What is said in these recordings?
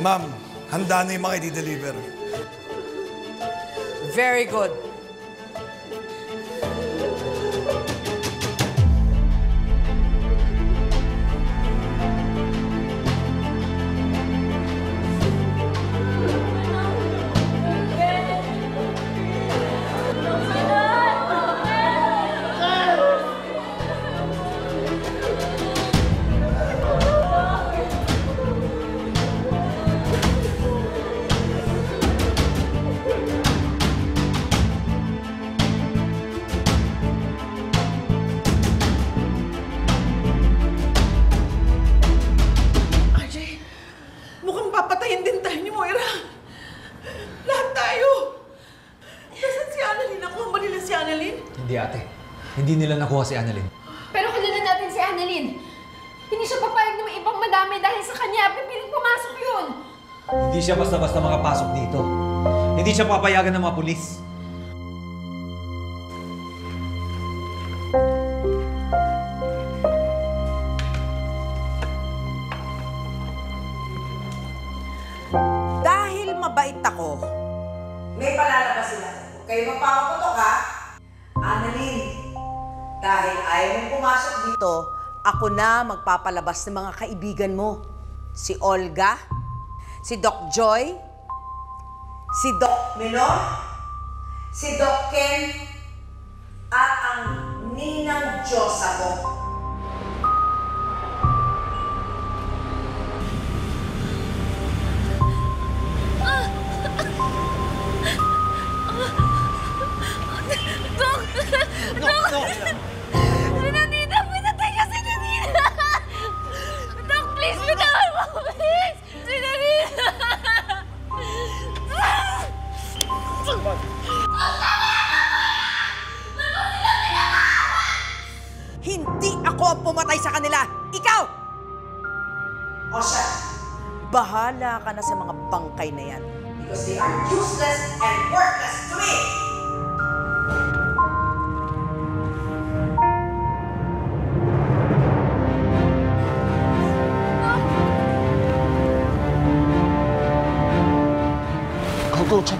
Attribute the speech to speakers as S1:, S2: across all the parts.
S1: Ma'am, handa na yung mga i-deliver.
S2: Very good.
S3: Hindi, ate. Hindi nila nakuha si Annalyn.
S4: Pero kilala natin si Annalyn. Hindi siya papayag na may ibang madami dahil sa kanya. Pipiling pumasok yun.
S3: Hindi siya basta-basta makapasok dito. Hindi siya papayagan ng mga pulis.
S2: Dahil mabait ako, may palalabas sila. Kayo magpapaputok, ha? Annalyn, dahil ayaw mong pumasok dito, ako na magpapalabas ng mga kaibigan mo. Si Olga, si Doc Joy, si Doc Menor, si Doc Ken, at ang Ninang Diyosa ko.
S4: No! Si Nanita! Pinatay ka si Nanita! Doc, please! Bitawan mo! Please! Si Nanita!
S2: Hindi ako ang pumatay sa kanila! Ikaw! O siya, bahala ka na sa mga bangkay na yan. Because they are useless and worthless to me!
S5: Go, check.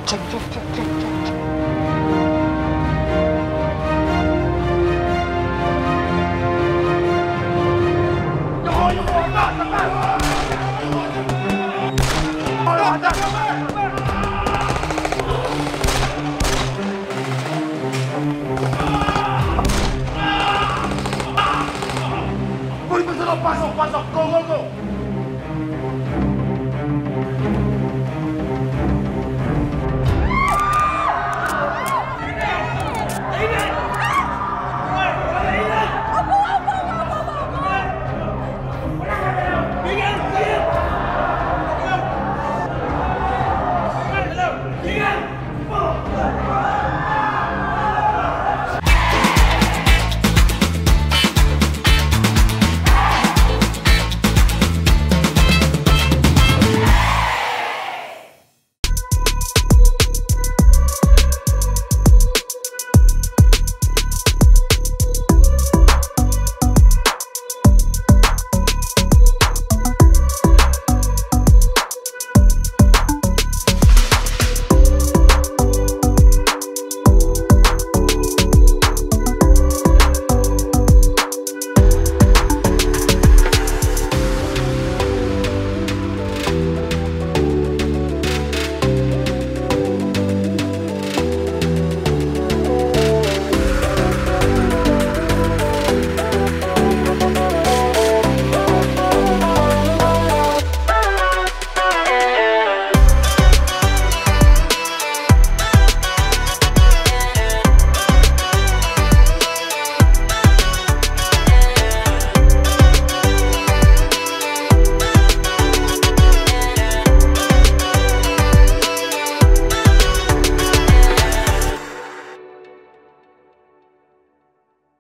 S5: Pasok! Go!